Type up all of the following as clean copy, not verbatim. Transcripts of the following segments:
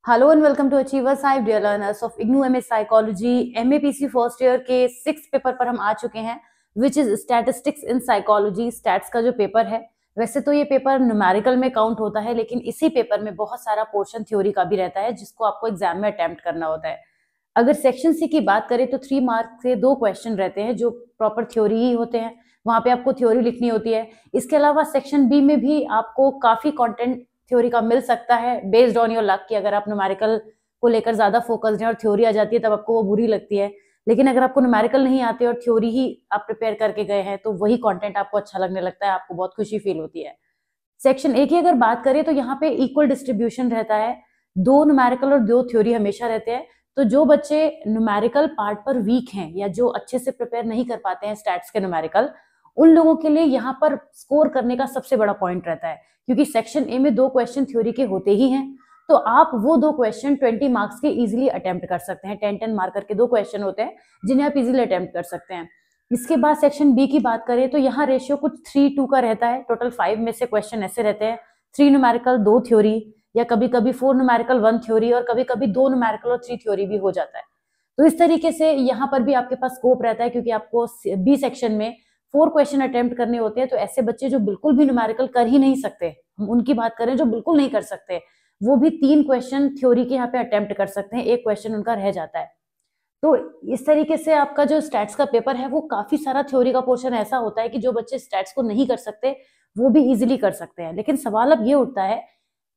Hello and welcome to achievers hive dear learners of IGNOU MA psychology MAPC first year के 6th पेपर पर हम आ चुके हैं which is statistics in psychology. Stats का जो पेपर है, वैसे तो ये पेपर न्यूमेरिकल में काउंट होता है, लेकिन इसी पेपर में बहुत सारा पोर्शन थ्योरी का भी रहता है जिसको आपको एग्जाम में अटेम्प्ट करना होता है। अगर सेक्शन सी की बात करें तो 3 मार्क से 2 क्वेश्चन रहते हैं जो प्रॉपर थ्योरी ही होते हैं, वहां पे आपको थ्योरी लिखनी होती है। इसके अलावा सेक्शन बी में भी आपको काफी कंटेंट थ्योरी का मिल सकता है बेस्ड ऑन योर लक, कि अगर आप न्यूमेरिकल को लेकर ज्यादा फोकस्ड हैं और थ्योरी आ जाती है तब आपको वो बुरी लगती है। लेकिन अगर आपको न्यूमेरिकल नहीं आते और थ्योरी ही आप प्रिपेयर करके गए हैं तो वही कंटेंट आपको अच्छा लगने लगता है, आपको बहुत खुशी फील होती है। सेक्शन ए की अगर बात करें तो यहाँ पे इक्वल डिस्ट्रीब्यूशन रहता है, 2 न्यूमेरिकल और 2 थ्योरी हमेशा रहते हैं। तो जो बच्चे न्यूमेरिकल पार्ट पर वीक हैं या जो अच्छे से प्रिपेयर नहीं कर पाते हैं स्टैट्स के न्यूमेरिकल, उन लोगों के लिए यहाँ पर स्कोर करने का सबसे बड़ा पॉइंट रहता है, क्योंकि सेक्शन ए में 2 क्वेश्चन थ्योरी के होते ही हैं। तो आप वो 2 क्वेश्चन 20 मार्क्स के इजीली अटेम्प्ट कर सकते हैं। 10-10 मार्कर के 2 क्वेश्चन होते हैं जिन्हें आप इजीली अटेम्प्ट कर सकते हैं। इसके बाद सेक्शन बी की बात करें तो यहाँ रेशियो कुछ 3:2 का रहता है। टोटल 5 में से क्वेश्चन ऐसे रहते हैं, 3 न्यूमेरिकल 2 थ्योरी, या कभी कभी 4 न्यूमेरिकल 1 थ्योरी, और कभी कभी 2 न्यूमेरिकल और 3 थ्योरी भी हो जाता है। तो इस तरीके से यहाँ पर भी आपके पास स्कोप रहता है, क्योंकि आपको बी सेक्शन में 4 क्वेश्चन अटेम्प्ट करने होते हैं। तो ऐसे बच्चे जो बिल्कुल भी न्यूमेरिकल कर ही नहीं सकते, हम उनकी बात करें जो बिल्कुल नहीं कर सकते, वो भी 3 क्वेश्चन थ्योरी के यहाँ पे अटेम्प्ट कर सकते हैं, 1 क्वेश्चन उनका रह जाता है। तो इस तरीके से आपका जो स्टैट्स का पेपर है वो काफी सारा थ्योरी का पोर्शन ऐसा होता है कि जो बच्चे स्टैट्स को नहीं कर सकते वो भी इजीली कर सकते हैं। लेकिन सवाल अब ये उठता है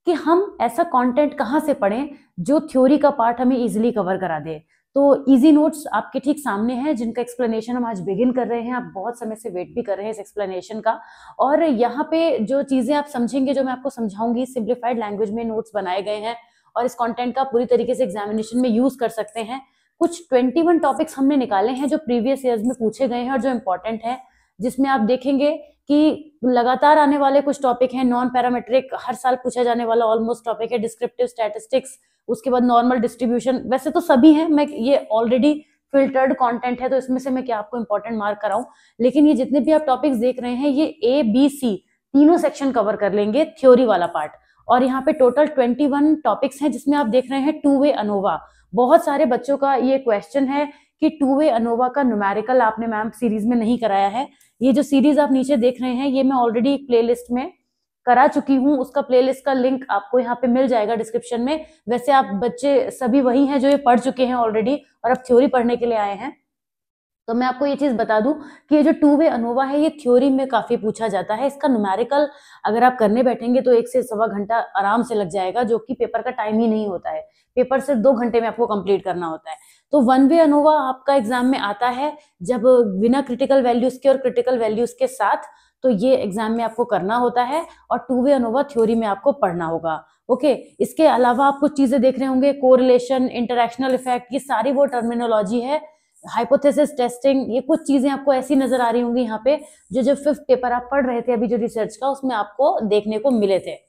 कि हम ऐसा कंटेंट कहाँ से पढ़ें जो थ्योरी का पार्ट हमें इजीली कवर करा दे। तो इजी नोट्स आपके ठीक सामने हैं जिनका एक्सप्लेनेशन हम आज बिगिन कर रहे हैं। आप बहुत समय से वेट भी कर रहे हैं इस एक्सप्लेनेशन का, और यहाँ पे जो चीजें आप समझेंगे, जो मैं आपको समझाऊंगी, सिंप्लीफाइड लैंग्वेज में नोट्स बनाए गए हैं और इस कंटेंट का पूरी तरीके से एग्जामिनेशन में यूज कर सकते हैं। कुछ 21 टॉपिक्स हमने निकाले हैं जो प्रीवियस ईयर्स में पूछे गए हैं और जो इम्पोर्टेंट है, जिसमें आप देखेंगे कि लगातार आने वाले कुछ टॉपिक हैं। नॉन पैरामेट्रिक हर साल पूछा जाने वाला ऑलमोस्ट टॉपिक है, डिस्क्रिप्टिव स्टैटिस्टिक्स, उसके बाद नॉर्मल डिस्ट्रीब्यूशन। वैसे तो सभी हैं, मैं ये ऑलरेडी फिल्टर्ड कंटेंट है तो इसमें से मैं क्या आपको इंपॉर्टेंट मार्क कराऊं, लेकिन ये जितने भी आप टॉपिक्स देख रहे हैं ये ए बी सी तीनों सेक्शन कवर कर लेंगे, थ्योरी वाला पार्ट। और यहाँ पे टोटल 21 टॉपिक्स हैं जिसमें आप देख रहे हैं 2 वे अनोवा। बहुत सारे बच्चों का ये क्वेश्चन है कि 2 वे अनोवा का न्यूमेरिकल आपने मैम सीरीज में नहीं कराया है। ये जो सीरीज आप नीचे देख रहे हैं ये मैं ऑलरेडी एक प्लेलिस्ट में करा चुकी हूँ, उसका प्लेलिस्ट का लिंक आपको यहाँ पे मिल जाएगा डिस्क्रिप्शन में। वैसे आप बच्चे सभी वही हैं जो ये पढ़ चुके हैं ऑलरेडी और अब थ्योरी पढ़ने के लिए आए हैं। तो मैं आपको ये चीज बता दूं कि ये जो 2 वे अनोवा है ये थ्योरी में काफी पूछा जाता है। इसका न्यूमेरिकल अगर आप करने बैठेंगे तो 1 से सवा घंटा आराम से लग जाएगा, जो कि पेपर का टाइम ही नहीं होता है। पेपर सिर्फ 2 घंटे में आपको कंप्लीट करना होता है। तो 1 वे अनोवा आपका एग्जाम में आता है जब बिना क्रिटिकल वैल्यूज के और क्रिटिकल वैल्यूज के साथ, तो ये एग्जाम में आपको करना होता है। और 2 वे अनोवा थ्योरी में आपको पढ़ना होगा। ओके, इसके अलावा आप कुछ चीजें देख रहे होंगे, कोरिलेशन, इंटरैक्शनल इफेक्ट, ये सारी वो टर्मिनोलॉजी है। हाइपोथेसिस टेस्टिंग, ये कुछ चीजें आपको ऐसी नजर आ रही होंगी यहाँ पे जो जब 5th पेपर आप पढ़ रहे थे अभी जो रिसर्च का, उसमें आपको देखने को मिले थे।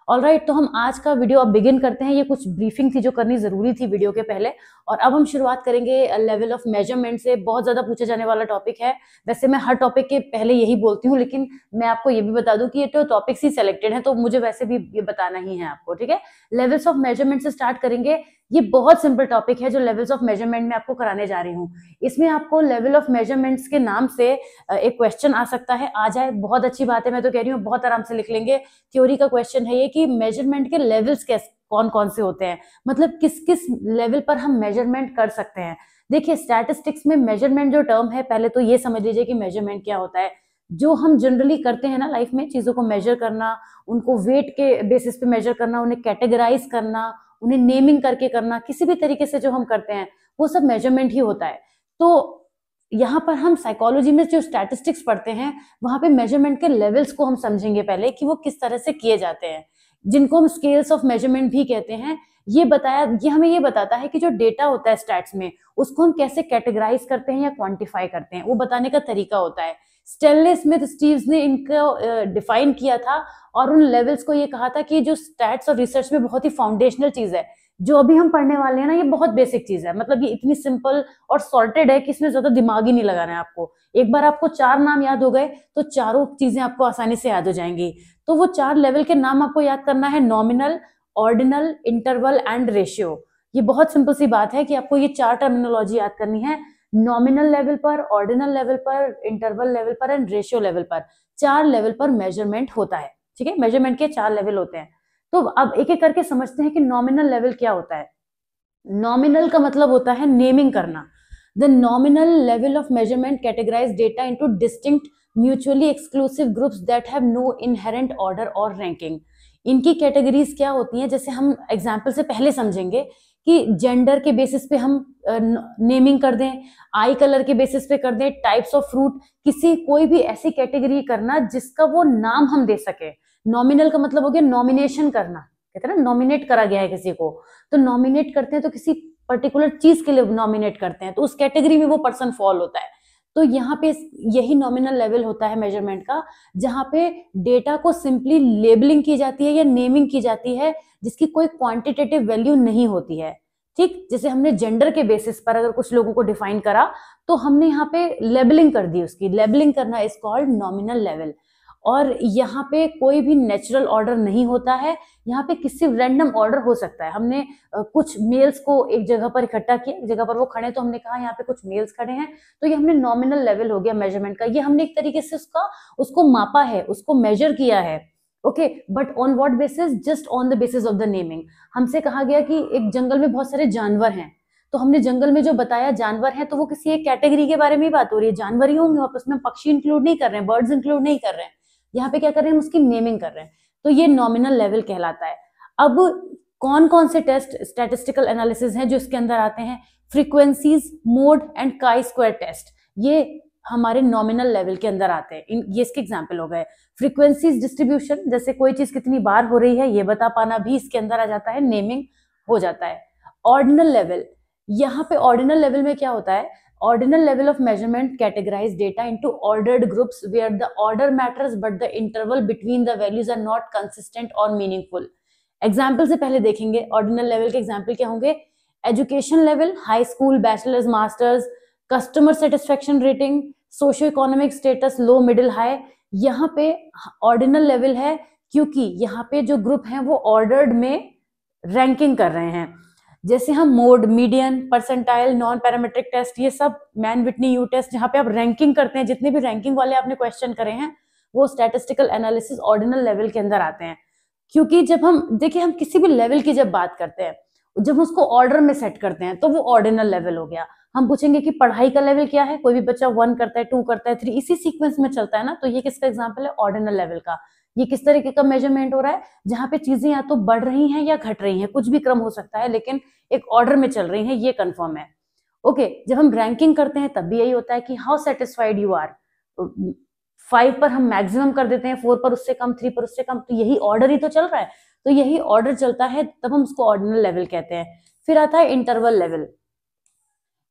ऑलराइट, तो हम आज का वीडियो अब बिगिन करते हैं। ये कुछ ब्रीफिंग थी जो करनी जरूरी थी वीडियो के पहले, और अब हम शुरुआत करेंगे लेवल ऑफ मेजरमेंट से। बहुत ज्यादा पूछे जाने वाला टॉपिक है। वैसे मैं हर टॉपिक के पहले यही बोलती हूँ, लेकिन मैं आपको ये भी बता दूं कि ये तो टॉपिक्स ही सिलेक्टेड है तो मुझे वैसे भी ये बताना ही है आपको, ठीक है। लेवल्स ऑफ मेजरमेंट से स्टार्ट करेंगे। ये बहुत सिंपल टॉपिक है जो लेवल्स ऑफ मेजरमेंट में आपको कराने जा रही हूँ। इसमें आपको लेवल ऑफ मेजरमेंट्स के नाम से एक क्वेश्चन आ सकता है, आ जाए बहुत अच्छी बात है, मैं तो कह रही हूँ बहुत आराम से लिख लेंगे। थ्योरी का क्वेश्चन है ये कि मेजरमेंट के लेवल्स कौन कौन से होते हैं, मतलब किस किस लेवल पर हम मेजरमेंट कर सकते हैं। देखिए, स्टैटिस्टिक्स में मेजरमेंट जो टर्म है, पहले तो ये समझ लीजिए कि मेजरमेंट क्या होता है। जो हम जनरली करते हैं ना लाइफ में, चीजों को मेजर करना, उनको वेट के बेसिस पे मेजर करना, उन्हें कैटेगराइज करना, उन्हें नेमिंग करके करना, किसी भी तरीके से जो हम करते हैं वो सब मेजरमेंट ही होता है। तो यहाँ पर हम साइकोलॉजी में जो स्टैटिस्टिक्स पढ़ते हैं वहां पे मेजरमेंट के लेवल्स को हम समझेंगे पहले कि वो किस तरह से किए जाते हैं, जिनको हम स्केल्स ऑफ मेजरमेंट भी कहते हैं। ये हमें ये बताता है कि जो डेटा होता है स्टैट्स में उसको हम कैसे कैटेगराइज करते हैं या क्वांटिफाई करते हैं, वो बताने का तरीका होता है। स्टेनले स्मिथ स्टीव्स ने इनको डिफाइन किया था और उन लेवल्स को ये कहा था कि जो स्टैट्स और रिसर्च में बहुत ही फाउंडेशनल चीज है। जो अभी हम पढ़ने वाले हैं ना, ये बहुत बेसिक चीज है, मतलब ये इतनी सिंपल और सॉर्टेड है कि इसमें ज्यादा दिमाग ही नहीं लगाना है आपको। एक बार आपको 4 नाम याद हो गए तो चारों चीजें आपको आसानी से याद हो जाएंगी। तो वो 4 लेवल के नाम आपको याद करना है, nominal, ordinal, interval and ratio. ये बहुत सिंपल सी बात है कि आपको ये 4 टर्मिनोलॉजी याद करनी है, नॉमिनल लेवल पर, ऑर्डिनल लेवल पर, इंटरवल लेवल पर एंड रेशियो लेवल पर। 4 लेवल पर मेजरमेंट होता है, ठीक है, मेजरमेंट के 4 लेवल होते हैं। तो अब एक एक करके समझते हैं कि नॉमिनल लेवल क्या होता है। नॉमिनल का मतलब होता है नेमिंग करना। The nominal level of measurement categorize data into distinct mutually exclusive groups that have no inherent order और रैंकिंग। इनकी कैटेगरीज क्या होती हैं, जैसे हम एग्जाम्पल से पहले समझेंगे कि जेंडर के बेसिस पे हम नेमिंग कर दें, आई कलर के बेसिस पे कर दें, टाइप्स ऑफ फ्रूट, किसी कोई भी ऐसी कैटेगरी करना जिसका वो नाम हम दे सके। नॉमिनल का मतलब हो गया नॉमिनेशन करना, कहते हैं ना नॉमिनेट करा गया है किसी को, तो नॉमिनेट करते हैं तो किसी पर्टिकुलर चीज के लिए नॉमिनेट करते हैं, तो उस कैटेगरी में वो पर्सन फॉल होता है। तो यहाँ पे यही नॉमिनल लेवल होता है मेजरमेंट का, जहाँ पे डेटा को सिंपली लेबलिंग की जाती है या नेमिंग की जाती है, जिसकी कोई क्वांटिटेटिव वैल्यू नहीं होती है। ठीक, जैसे हमने जेंडर के बेसिस पर अगर कुछ लोगों को डिफाइन करा तो हमने यहाँ पे लेबलिंग कर दी, उसकी लेबलिंग करना इज कॉल्ड नॉमिनल लेवल। और यहाँ पे कोई भी नेचुरल ऑर्डर नहीं होता है, यहाँ पे किसी रैंडम ऑर्डर हो सकता है। हमने कुछ मेल्स को एक जगह पर इकट्ठा किया, एक जगह पर वो खड़े, तो हमने कहा यहाँ पे कुछ मेल्स खड़े हैं, तो ये हमने नॉमिनल लेवल हो गया मेजरमेंट का। ये हमने एक तरीके से उसको मापा है, उसको मेजर किया है। Okay, but on what basis? Just on the basis of the naming. हमसे कहा गया कि एक जंगल में बहुत सारे जानवर हैं, तो हमने जंगल में जो बताया जानवर हैं, तो वो किसी एक कैटेगरी के बारे में ही बात हो रही है, जानवर ही होंगे, उसमें पक्षी इंक्लूड नहीं कर रहे हैं, बर्ड्स इंक्लूड नहीं कर रहे हैं। यहाँ पे क्या कर रहे हैं, हम उसकी नेमिंग कर रहे हैं, तो ये नॉमिनल लेवल कहलाता है। अब कौन कौन से टेस्ट स्टैटिस्टिकल एनालिसिस हैं जो इसके अंदर आते हैं? Frequencies, mode and chi square test, ये हमारे नॉमिनल लेवल के अंदर आते हैं। ये इसके एग्जाम्पल हो गए। फ्रीक्वेंसीज डिस्ट्रीब्यूशन, जैसे कोई चीज कितनी बार हो रही है ये बता पाना भी इसके अंदर आ जाता है, नेमिंग हो जाता है। ऑर्डिनल लेवल, यहाँ पे ऑर्डिनल लेवल में क्या होता है? Ordinal level of measurement categorize data into ordered groups where the order matters but the interval between the values are not consistent or meaningful. Example से पहले देखेंगे ordinal level के example क्या होंगे? Education level, high school, bachelor's, master's, customer satisfaction rating, socio-economic status, low, middle, high. यहाँ पे ordinal level है क्योंकि यहाँ पे जो ग्रुप हैं वो ordered में रैंकिंग कर रहे हैं। जैसे हम mode, median, percentile, non parametric test, ये सब मैन विटनी यू टेस्ट, जहाँ पे आप रैंकिंग करते हैं, जितने भी रैंकिंग वाले आपने क्वेश्चन करे हैं वो स्टैटिस्टिकल एनालिसिस ऑर्डिनल लेवल के अंदर आते हैं। क्योंकि जब हम देखिए, हम किसी भी लेवल की जब बात करते हैं, जब उसको ऑर्डर में सेट करते हैं तो वो ऑर्डिनल लेवल हो गया। हम पूछेंगे कि पढ़ाई का लेवल क्या है, कोई भी बच्चा 1 करता है, 2 करता है, 3, इसी सीक्वेंस में चलता है ना, तो ये किसका एग्जाम्पल है? ऑर्डिनल लेवल का। ये किस तरीके का मेजरमेंट हो रहा है? जहां पे चीजें या तो बढ़ रही हैं या घट रही हैं, कुछ भी क्रम हो सकता है, लेकिन एक ऑर्डर में चल रही हैं, ये कंफर्म है। ओके, जब हम रैंकिंग करते हैं तब भी यही होता है कि हाउ सेटिस्फाइड यू आर। 5 पर हम मैक्सिमम कर देते हैं, 4 पर उससे कम, 3 पर उससे कम, तो यही ऑर्डर ही तो चल रहा है। तो यही ऑर्डर चलता है, तब हम उसको ऑर्डिनल लेवल कहते हैं। फिर आता है interval level.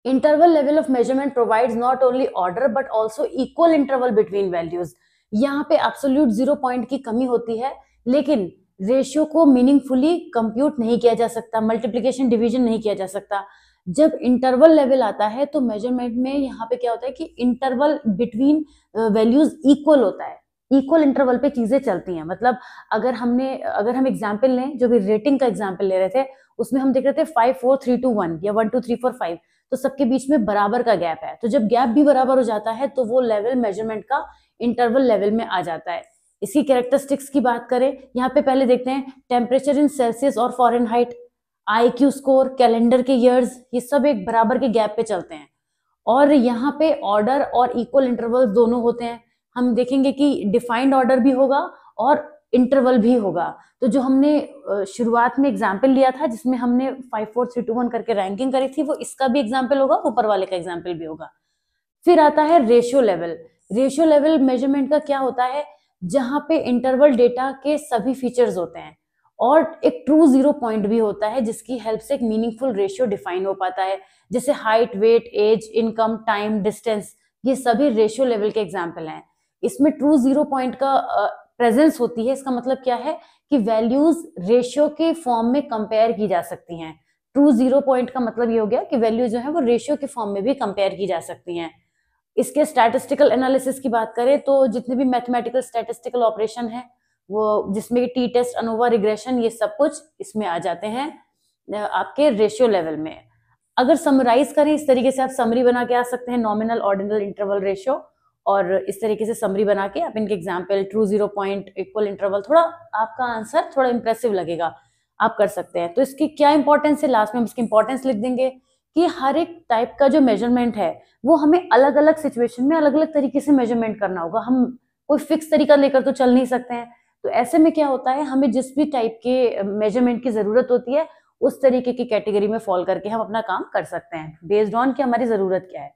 Interval level of measurement provides not only order but also equal interval between values. यहाँ पे एब्सोल्यूट 0 पॉइंट की कमी होती है, लेकिन रेशियो को मीनिंगफुली कंप्यूट नहीं किया जा सकता, मल्टीप्लिकेशन डिवीजन नहीं किया जा सकता। जब इंटरवल लेवल आता है तो मेजरमेंट में यहाँ पे क्या होता है कि इंटरवल बिटवीन वैल्यूज इक्वल होता है, इक्वल इंटरवल पे चीजें चलती हैं। मतलब अगर हम एग्जाम्पल लें, जो भी रेटिंग का एग्जाम्पल ले रहे थे, उसमें हम देख रहे थे 5 4 3 2 1 या 1 2 3 4 5, तो सबके बीच में बराबर का गैप है। तो जब गैप भी बराबर हो जाता है तो वो लेवल मेजरमेंट का इंटरवल लेवल में आ जाता है। इसकी कैरेक्टरिस्टिक्स की बात करें, यहाँ पे पहले देखते हैं टेम्परेचर इन सेल्सियस और फॉरेनहाइट, IQ स्कोर, कैलेंडर के ईयर्स, ये सब एक बराबर के गैप पे चलते हैं। और यहाँ पे ऑर्डर और इक्वल इंटरवल दोनों होते हैं। हम देखेंगे कि डिफाइंड ऑर्डर भी होगा और इंटरवल भी होगा। तो जो हमने शुरुआत में एग्जाम्पल लिया था जिसमें हमने 5 4 3 2 1 करके रैंकिंग करी थी, वो इसका भी एग्जाम्पल होगा, ऊपर वाले का एग्जाम्पल भी होगा। फिर आता है ratio level. Ratio level measurement का क्या होता है? जहां पे इंटरवल डेटा के सभी फीचर्स होते हैं और एक ट्रू 0 पॉइंट भी होता है, जिसकी हेल्प से एक मीनिंगफुल रेशियो डिफाइन हो पाता है। जैसे height, weight, age, income, time, distance, ये सभी रेशियो लेवल के एग्जाम्पल हैं। इसमें ट्रू 0 पॉइंट का प्रेजेंस होती है। इसका मतलब क्या है कि वैल्यूज रेशियो के फॉर्म में कंपेयर की जा सकती हैं। ट्रू 0 पॉइंट का मतलब ये हो गया कि वैल्यू जो है वो रेशियो के फॉर्म में भी कंपेयर की जा सकती हैं। इसके स्टैटिस्टिकल एनालिसिस की बात करें तो जितने भी मैथमेटिकल स्टैटिस्टिकल ऑपरेशन है वो जिसमें टी टेस्ट, अनोवा, रिग्रेशन, ये सब कुछ इसमें आ जाते हैं आपके रेशियो लेवल में। अगर समराइज करें इस तरीके से आप समरी बना के आ सकते हैं, नॉमिनल, ऑर्डिनल, इंटरवल, रेशियो, और इस तरीके से समरी बना के आप इनके example, true, 0 point, equal, interval, थोड़ा आपका आंसर थोड़ा इंप्रेसिव लगेगा, आप कर सकते हैं। तो इसकी क्या इंपॉर्टेंस है, लास्ट में हम इसकी इंपॉर्टेंस लिख देंगे कि हर एक टाइप का जो मेजरमेंट है वो हमें अलग अलग सिचुएशन में अलग अलग तरीके से मेजरमेंट करना होगा। हम कोई फिक्स तरीका लेकर तो चल नहीं सकते हैं। तो ऐसे में क्या होता है, हमें जिस भी टाइप के मेजरमेंट की जरूरत होती है उस तरीके की कैटेगरी में फॉल करके हम अपना काम कर सकते हैं, बेस्ड ऑन कि हमारी जरूरत क्या है।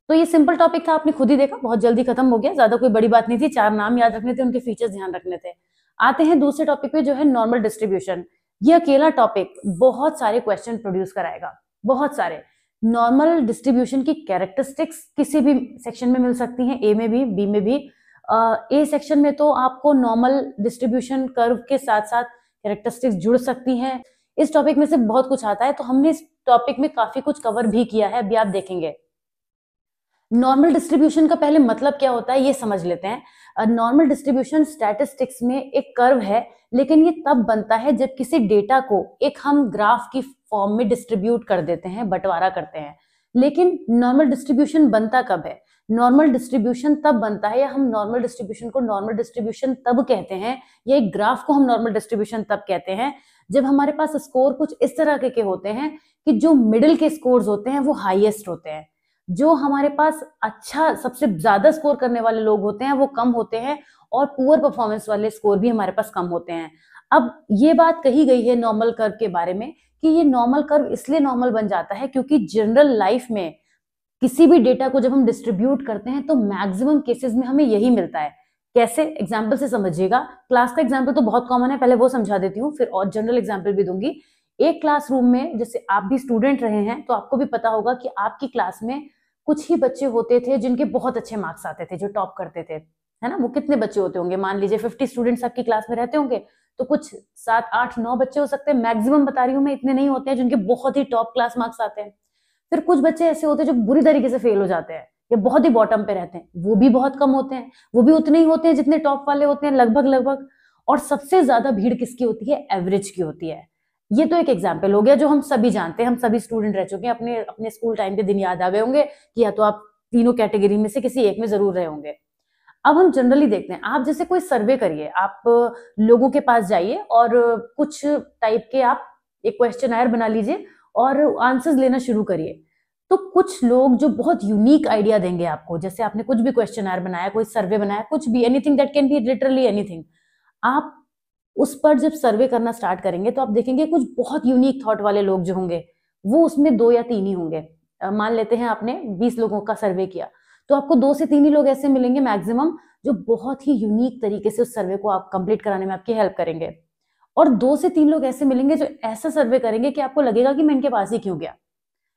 तो ये सिंपल टॉपिक था, आपने खुद ही देखा, बहुत जल्दी खत्म हो गया, ज्यादा कोई बड़ी बात नहीं थी, 4 नाम याद रखने थे, उनके फीचर्स ध्यान रखने थे। आते हैं दूसरे टॉपिक पे जो है नॉर्मल डिस्ट्रीब्यूशन। ये अकेला टॉपिक बहुत सारे क्वेश्चन प्रोड्यूस कराएगा, बहुत सारे। नॉर्मल डिस्ट्रीब्यूशन की कैरेक्टरिस्टिक्स किसी भी सेक्शन में मिल सकती हैं, ए में भी, बी में भी। ए सेक्शन में तो आपको नॉर्मल डिस्ट्रीब्यूशन कर्व के साथ साथ कैरेक्टरिस्टिक्स जुड़ सकती हैं। इस टॉपिक में से बहुत कुछ आता है, तो हमने इस टॉपिक में काफी कुछ कवर भी किया है, अभी आप देखेंगे। नॉर्मल डिस्ट्रीब्यूशन का पहले मतलब क्या होता है ये समझ लेते हैं। नॉर्मल डिस्ट्रीब्यूशन स्टैटिस्टिक्स में एक कर्व है, लेकिन ये तब बनता है जब किसी डेटा को एक हम ग्राफ की फॉर्म में डिस्ट्रीब्यूट कर देते हैं, बंटवारा करते हैं। लेकिन नॉर्मल डिस्ट्रीब्यूशन बनता कब है? नॉर्मल डिस्ट्रीब्यूशन तब बनता है, या हम नॉर्मल डिस्ट्रीब्यूशन को नॉर्मल डिस्ट्रीब्यूशन तब कहते हैं, या एक ग्राफ को हम नॉर्मल डिस्ट्रीब्यूशन तब कहते हैं जब हमारे पास स्कोर कुछ इस तरह के होते हैं कि जो मिडिल के स्कोर्स होते हैं वो हाईएस्ट होते हैं, जो हमारे पास अच्छा सबसे ज्यादा स्कोर करने वाले लोग होते हैं वो कम होते हैं, और पुअर परफॉर्मेंस वाले स्कोर भी हमारे पास कम होते हैं। अब ये बात कही गई है नॉर्मल कर्व के बारे में कि ये नॉर्मल कर्व इसलिए नॉर्मल बन जाता है क्योंकि जनरल लाइफ में किसी भी डेटा को जब हम डिस्ट्रीब्यूट करते हैं तो मैक्सिमम केसेस में हमें यही मिलता है। कैसे? एग्जाम्पल से समझिएगा। क्लास का एग्जाम्पल तो बहुत कॉमन है, पहले वो समझा देती हूँ, फिर और जनरल एग्जाम्पल भी दूंगी। एक क्लासरूम में, जैसे आप भी स्टूडेंट रहे हैं तो आपको भी पता होगा कि आपकी क्लास में कुछ ही बच्चे होते थे जिनके बहुत अच्छे मार्क्स आते थे, जो टॉप करते थे, है ना। वो कितने बच्चे होते होंगे? मान लीजिए 50 स्टूडेंट्स आपकी क्लास में रहते होंगे, तो कुछ 7, 8, 9 बच्चे हो सकते हैं, मैक्सिमम बता रही हूँ मैं, इतने नहीं होते हैं जिनके बहुत ही टॉप क्लास मार्क्स आते हैं। फिर कुछ बच्चे ऐसे होते हैं जो बुरी तरीके से फेल हो जाते हैं या बहुत ही बॉटम पे रहते हैं, वो भी बहुत कम होते हैं, वो भी उतने ही होते हैं जितने टॉप वाले होते हैं, लगभग। और सबसे ज्यादा भीड़ किसकी होती है? एवरेज की होती है। ये तो एक एग्जाम्पल हो गया जो हम सभी जानते हैं, हम सभी स्टूडेंट रह चुके हैं, अपने अपने स्कूल टाइम के दिन याद आ गए होंगे कि या तो आप तीनों कैटेगरी में से किसी एक में जरूर रहे होंगे। अब हम जनरली देखते हैं, आप जैसे कोई सर्वे करिए, आप लोगों के पास जाइए और कुछ टाइप के आप एक क्वेश्चनर बना लीजिए और आंसर्स लेना शुरू करिए। तो कुछ लोग जो बहुत यूनिक आइडिया देंगे आपको, जैसे आपने कुछ भी क्वेश्चनर बनाया, कोई सर्वे बनाया, कुछ भी, anything that can be literally anything, आप उस पर जब सर्वे करना स्टार्ट करेंगे तो आप देखेंगे कुछ बहुत यूनिक थॉट वाले लोग जो होंगे वो उसमें 2 या 3 ही होंगे। मान लेते हैं आपने 20 लोगों का सर्वे किया, तो आपको 2 से 3 ही लोग ऐसे मिलेंगे मैक्सिमम जो बहुत ही यूनिक तरीके से उस सर्वे को आप कंप्लीट कराने में आपकी हेल्प करेंगे। और 2 से 3 लोग ऐसे मिलेंगे जो ऐसा सर्वे करेंगे कि आपको लगेगा कि मैं इनके पास ही क्यों गया,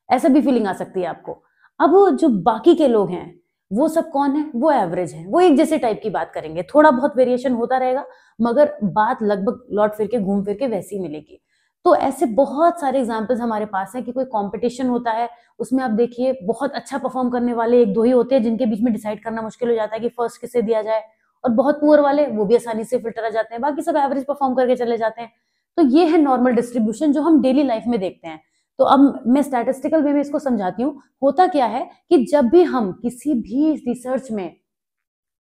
ऐसा भी फीलिंग आ सकती है आपको। अब जो बाकी के लोग हैं वो सब कौन है? वो एवरेज है, वो एक जैसे टाइप की बात करेंगे, थोड़ा बहुत वेरिएशन होता रहेगा मगर बात लगभग लौट फिर के घूम फिर के वैसी मिलेगी। तो ऐसे बहुत सारे एग्जाम्पल्स हमारे पास है कि कोई कंपटीशन होता है, उसमें आप देखिए बहुत अच्छा परफॉर्म करने वाले 1-2 ही होते हैं जिनके बीच में डिसाइड करना मुश्किल हो जाता है कि फर्स्ट किसे दिया जाए, और बहुत पुअर वाले वो भी आसानी से फिल्टर आ जाते हैं, बाकी सब एवरेज परफॉर्म करके चले जाते हैं। तो ये है नॉर्मल डिस्ट्रीब्यूशन जो हम डेली लाइफ में देखते हैं। तो अब मैं स्टैटिस्टिकल वे में इसको समझाती हूँ। होता क्या है कि जब भी हम किसी भी रिसर्च में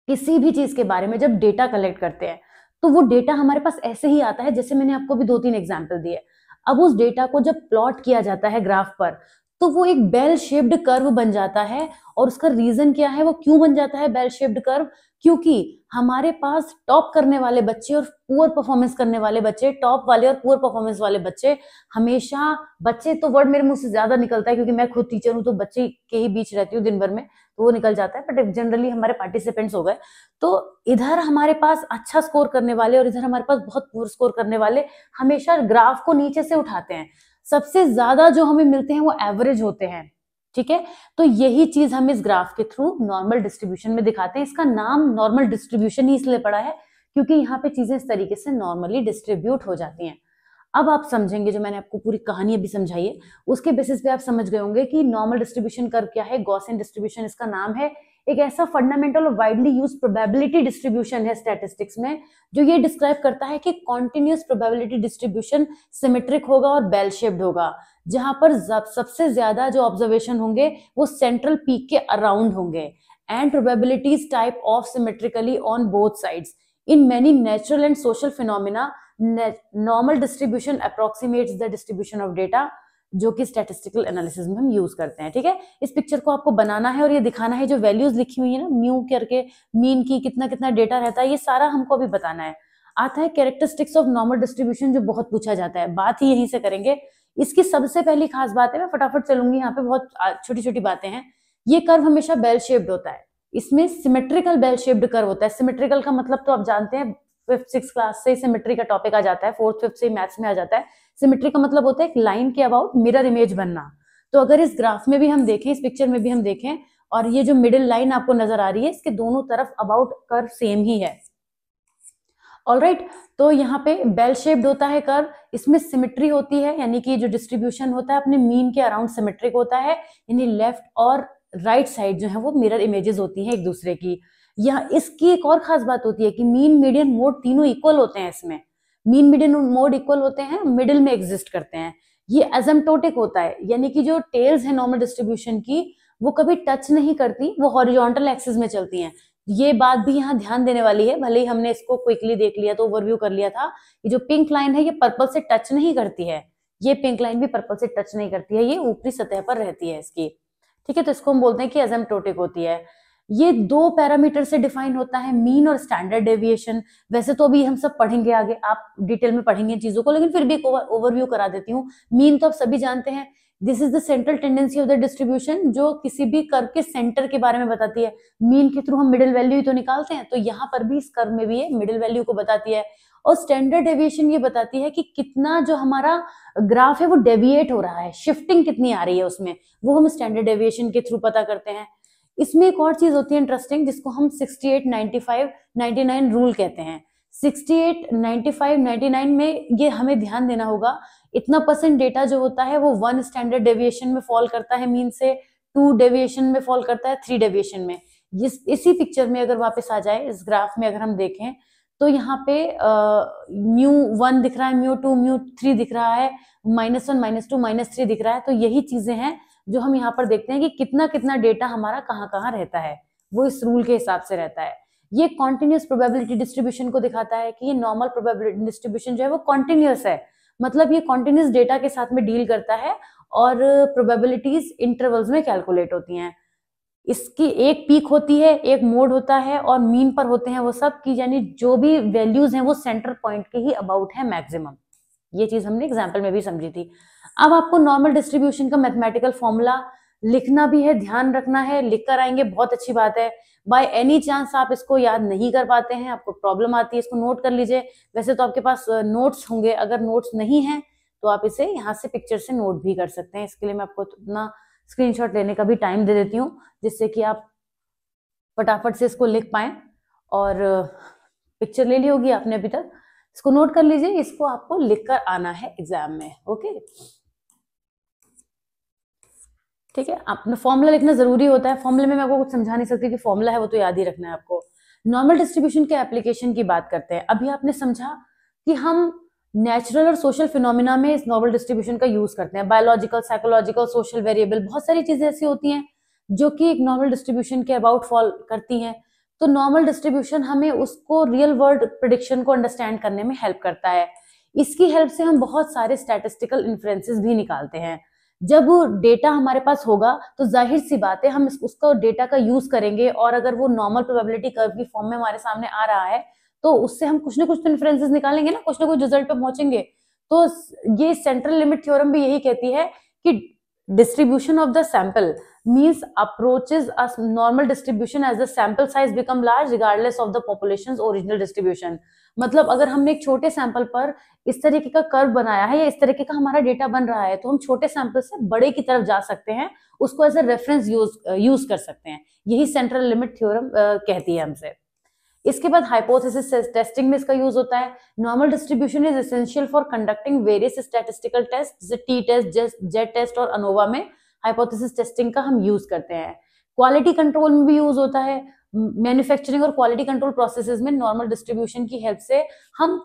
किसी भी चीज के बारे में जब डेटा कलेक्ट करते हैं तो वो डेटा हमारे पास ऐसे ही आता है, जैसे मैंने आपको भी 2-3 एग्जाम्पल दिए। अब उस डेटा को जब प्लॉट किया जाता है ग्राफ पर तो वो एक बेल शेप्ड कर्व बन जाता है। और उसका रीजन क्या है, वो क्यों बन जाता है बेल शेप्ड कर्व? क्योंकि हमारे पास टॉप करने वाले बच्चे और पुअर परफॉर्मेंस करने वाले बच्चे, टॉप वाले और पुअर परफॉर्मेंस वाले बच्चे, हमेशा, बच्चे तो वर्ड मेरे मुंह से ज्यादा निकलता है क्योंकि मैं खुद टीचर हूं तो बच्चे के ही बीच रहती हूँ दिन भर में, तो वो निकल जाता है, बट जनरली हमारे पार्टिसिपेंट्स हो गए। तो इधर हमारे पास अच्छा स्कोर करने वाले और इधर हमारे पास बहुत पुअर स्कोर करने वाले हमेशा ग्राफ को नीचे से उठाते हैं। सबसे ज्यादा जो हमें मिलते हैं वो एवरेज होते हैं, ठीक है। तो यही चीज हम इस ग्राफ के थ्रू नॉर्मल डिस्ट्रीब्यूशन में दिखाते हैं। इसका नाम नॉर्मल डिस्ट्रीब्यूशन ही इसलिए पड़ा है क्योंकि यहाँ पे चीजें इस तरीके से नॉर्मली डिस्ट्रीब्यूट हो जाती हैं। अब आप समझेंगे, जो मैंने आपको पूरी कहानी अभी समझाई है उसके बेसिस पे आप समझ गए होंगे कि नॉर्मल डिस्ट्रीब्यूशन कर्व क्या है। गॉसियन डिस्ट्रीब्यूशन इसका नाम है। एक ऐसा फंडामेंटल और वाइडली यूज प्रोबेबिलिटी डिस्ट्रीब्यूशन है स्टैटिस्टिक्स में, जो ये डिस्क्राइब करता है कि कॉन्टिन्यूस प्रोबेबिलिटी डिस्ट्रीब्यूशन सिमेट्रिक होगा और बेल शेप्ड होगा, जहां पर सबसे ज्यादा जो ऑब्जर्वेशन होंगे वो सेंट्रल पीक के अराउंड होंगे, and probabilities type off symmetrically on both sides. In many natural and social phenomena, normal distribution approximates the distribution of data, जो कि स्टैटिस्टिकल एनालिसिस में हम यूज करते हैं। ठीक है, इस पिक्चर को आपको बनाना है और ये दिखाना है, जो वैल्यूज लिखी हुई है ना म्यू करके, मीन की कितना कितना डेटा रहता है, ये सारा हमको अभी बताना है। आता है कैरेक्टरिस्टिक्स ऑफ नॉर्मल डिस्ट्रीब्यूशन, जो बहुत पूछा जाता है, बात ही यहीं से करेंगे। इसकी सबसे पहली खास बात है, मैं फटाफट चलूंगी, यहाँ पे बहुत छोटी छोटी बातें हैं। ये कर्व हमेशा बेल शेप्ड होता है, इसमें सिमेट्रिकल बेल शेप्ड कर्व होता है। सिमेट्रिकल का मतलब तो आप जानते हैं, 5th-6th क्लास से सिमेट्री का टॉपिक आ जाता है, 4th-5th से मैथ्स में आ जाता है। सिमेट्री का मतलब होता है एक लाइन के अबाउट मिरर इमेज बनना। तो अगर इस ग्राफ में भी हम देखें, इस पिक्चर में भी हम देखें, और ये जो मिडिल लाइन आपको नजर आ रही है, इसके दोनों तरफ अबाउट कर्व सेम ही है। ऑलराइट, तो यहाँ पे बेल शेप्ड होता है कर्व, इसमें सिमेट्री होती है, यानी कि जो डिस्ट्रीब्यूशन होता है अपने मीन के अराउंड सिमेट्रिक होता है, यानी लेफ्ट और राइट साइड जो है वो मिरर इमेजेस होती हैं एक दूसरे की। यहाँ इसकी एक और खास बात होती है कि मीन, मीडियन, मोड तीनों इक्वल होते हैं इसमें। मीन, मीडियन और मोड इक्वल होते हैं, मिडिल में एग्जिस्ट करते हैं। ये एसिम्प्टोटिक होता है, यानी कि जो टेल्स है नॉर्मल डिस्ट्रीब्यूशन की, वो कभी टच नहीं करती, वो हॉरिजॉन्टल एक्सिस में चलती हैं। ये बात भी यहाँ ध्यान देने वाली है, भले ही हमने इसको क्विकली देख लिया, तो ओवरव्यू कर लिया था। ये जो पिंक लाइन है, ये पर्पल से टच नहीं करती है, ये पिंक लाइन भी पर्पल से टच नहीं करती है, ये ऊपरी सतह पर रहती है इसकी। ठीक है, तो इसको हम बोलते हैं कि एसिम्प्टोटिक होती है। ये 2 पैरामीटर से डिफाइन होता है, मीन और स्टैंडर्ड डेविएशन। वैसे तो अभी हम सब पढ़ेंगे आगे, आप डिटेल में पढ़ेंगे चीजों को, लेकिन फिर भी एक ओवरव्यू करा देती हूँ। मीन तो आप सभी जानते हैं, this is the central tendency of the distribution, जो किसी भी कर्व के सेंटर के बारे में बताती है। मीन के थ्रू हम मिडिल वैल्यू ही तो निकालते हैं, तो यहाँ पर भी इस कर्व में भी ये मिडिल वैल्यू को बताती है। और स्टैंडर्ड डेविएशन ये बताती है कि कितना जो हमारा ग्राफ है वो डेविएट हो रहा है, शिफ्टिंग कितनी आ रही है उसमें, वो हम स्टैंडर्ड डेविएशन के थ्रू पता करते हैं। इसमें एक और चीज होती है इंटरेस्टिंग, जिसको हम 68, 95, 99 रूल कहते हैं। 68, 95, 99 में ये हमें ध्यान देना होगा, इतना % डेटा जो होता है वो 1 स्टैंडर्ड डेविएशन में फॉल करता है मीन से, 2 डेविएशन में फॉल करता है, 3 डेविएशन में। इसी पिक्चर में अगर वापस आ जाए, इस ग्राफ में अगर हम देखें, तो यहाँ पे μ1 दिख रहा है, μ2, μ3 दिख रहा है, -1, -2, -3 दिख रहा है। तो यही चीजें हैं जो हम यहाँ पर देखते हैं कि कितना कितना डेटा हमारा कहाँ कहाँ रहता है, वो इस रूल के हिसाब से रहता है। ये कॉन्टिन्यूस प्रोबेबिलिटी डिस्ट्रीब्यूशन को दिखाता है कि ये नॉर्मल प्रोबेबिलिटी डिस्ट्रीब्यूशन जो है वो कॉन्टिन्यूस है, मतलब ये कॉन्टिन्यूस डेटा के साथ में डील करता है और प्रोबेबिलिटीज इंटरवल्स में कैलकुलेट होती हैं। इसकी एक पीक होती है, एक मोड होता है, और मीन पर होते हैं वो सब की, यानी जो भी वैल्यूज हैं वो सेंटर पॉइंट के ही अबाउट है मैक्सिमम। ये चीज हमने एग्जाम्पल में भी समझी थी। अब आपको नॉर्मल डिस्ट्रीब्यूशन का मैथमेटिकल फॉर्मूला लिखना भी है, ध्यान रखना है, लिख कर आएंगे, बहुत अच्छी बात है। बाय एनी चांस आप इसको याद नहीं कर पाते हैं, आपको प्रॉब्लम आती है, इसको नोट कर लीजिए। वैसे तो आपके पास नोट्स होंगे, अगर नोट्स नहीं है तो आप इसे यहाँ से पिक्चर से नोट भी कर सकते हैं। इसके लिए मैं आपको अपना स्क्रीनशॉट लेने का भी टाइम दे देती हूँ, जिससे कि आप फटाफट से इसको लिख पाएं। और पिक्चर ले ली होगी आपने अभी तक, इसको नोट कर लीजिए, इसको आपको लिखकर आना है एग्जाम में। ओके, ठीक है, आपने फॉर्मूला लिखना जरूरी होता है। फॉर्मूले में मैं आपको कुछ समझा नहीं सकती कि फॉर्मूला है वो तो याद ही रखना है आपको। नॉर्मल डिस्ट्रीब्यूशन के एप्लीकेशन की बात करते हैं। अभी आपने समझा कि हम नेचुरल और सोशल फिनोमिना में इस नॉर्मल डिस्ट्रीब्यूशन का यूज करते हैं। बायोलॉजिकल, साइकोलॉजिकल, सोशल वेरिएबल, बहुत सारी चीजें ऐसी होती हैं जो कि एक नॉर्मल डिस्ट्रीब्यूशन के अबाउट फॉल करती हैं। तो नॉर्मल डिस्ट्रीब्यूशन हमें उसको रियल वर्ल्ड प्रेडिक्शन को अंडरस्टैंड करने में हेल्प करता है। इसकी हेल्प से हम बहुत सारे स्टैटिस्टिकल इन्फ्रेंसेस भी निकालते हैं। जब डेटा हमारे पास होगा तो जाहिर सी बात है हम उसका डेटा का यूज करेंगे, और अगर वो नॉर्मल प्रोबेबिलिटी कर्व की फॉर्म में हमारे सामने आ रहा है तो उससे हम कुछ ना कुछ तो इन्फ्रेंसेस निकालेंगे ना, कुछ ना कुछ रिजल्ट पे पहुंचेंगे। तो ये सेंट्रल लिमिट थ्योरम भी यही कहती है कि distribution of the sample means approaches a normal distribution as the sample size become large regardless of the population's original distribution। मतलब अगर हमने एक छोटे सैंपल पर इस तरीके का कर्व बनाया है या इस तरीके का हमारा डेटा बन रहा है, तो हम छोटे सैंपल से बड़े की तरफ जा सकते हैं, उसको एज ए रेफरेंस यूज कर सकते हैं। यही सेंट्रल लिमिट थ्योरम कहती है हमसे। इसके बाद हाइपोथेसिस टेस्टिंग में इसका यूज होता है। Normal distribution is essential for conducting various statistical test, जैसे टी टेस्ट, जेड टेस्ट और अनोवा में हाइपोथेसिस टेस्टिंग का हम यूज करते हैं। क्वालिटी कंट्रोल में भी यूज होता है। मैन्युफैक्चरिंग और क्वालिटी कंट्रोल प्रोसेसेस में नॉर्मल डिस्ट्रीब्यूशन की हेल्प से हम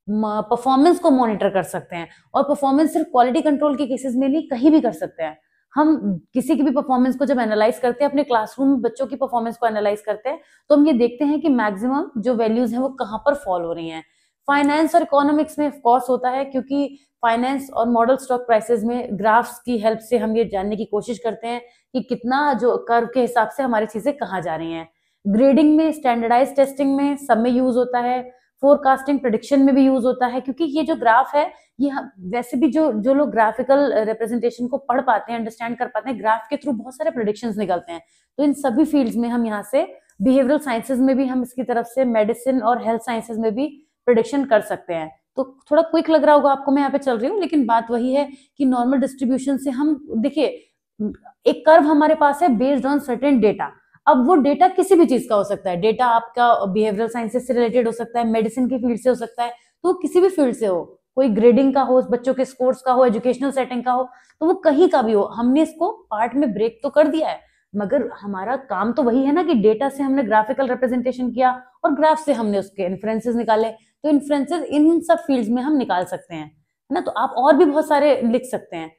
परफॉर्मेंस को मॉनिटर कर सकते हैं, और परफॉर्मेंस सिर्फ क्वालिटी कंट्रोल के केसेस में नहीं, कहीं भी कर सकते हैं। हम किसी की भी परफॉर्मेंस को जब एनालाइज करते हैं, अपने क्लासरूम में बच्चों की परफॉर्मेंस को एनालाइज करते हैं, तो हम ये देखते हैं कि मैक्सिमम जो वैल्यूज हैं वो कहाँ पर फॉल हो रही हैं। फाइनेंस और इकोनॉमिक्स में ऑफकोर्स होता है, क्योंकि फाइनेंस और मॉडल स्टॉक प्राइसेस में ग्राफ्स की हेल्प से हम ये जानने की कोशिश करते हैं कि कितना जो कर्व के हिसाब से हमारी चीजें कहाँ जा रही हैं। ग्रेडिंग में, स्टैंडर्डाइज टेस्टिंग में, सब में यूज होता है। फोरकास्टिंग, प्रेडिक्शन में भी यूज होता है, क्योंकि ये जो ग्राफ है ये वैसे भी जो लोग ग्राफिकल रिप्रेजेंटेशन को पढ़ पाते हैं, अंडरस्टैंड कर पाते हैं, ग्राफ के थ्रू बहुत सारे प्रेडिक्शंस निकलते हैं। तो इन सभी फील्ड्स में हम यहाँ से, बिहेवियरल साइंसेज में भी हम इसकी तरफ से, मेडिसिन और हेल्थ साइंसेज में भी प्रेडिक्शन कर सकते हैं। तो थोड़ा क्विक लग रहा होगा आपको, मैं यहाँ पे चल रही हूँ, लेकिन बात वही है कि नॉर्मल डिस्ट्रीब्यूशन से हम देखिए, एक कर्व हमारे पास है बेस्ड ऑन सर्टेन डेटा। अब वो डेटा किसी भी चीज का हो सकता है, डेटा आपका बिहेवियरल साइंसेस से रिलेटेड हो सकता है, मेडिसिन की फील्ड से हो सकता है, तो किसी भी फील्ड से हो, कोई ग्रेडिंग का हो, बच्चों के स्कोर्स का हो, एजुकेशनल सेटिंग का हो, तो वो कहीं का भी हो। हमने इसको पार्ट में ब्रेक तो कर दिया है, मगर हमारा काम तो वही है ना कि डेटा से हमने ग्राफिकल रिप्रेजेंटेशन किया और ग्राफ से हमने उसके इन्फ्रेंसेस निकाले। तो इन्फ्रेंसेस इन सब फील्ड्स में हम निकाल सकते हैं, है ना। तो आप और भी बहुत सारे लिख सकते हैं।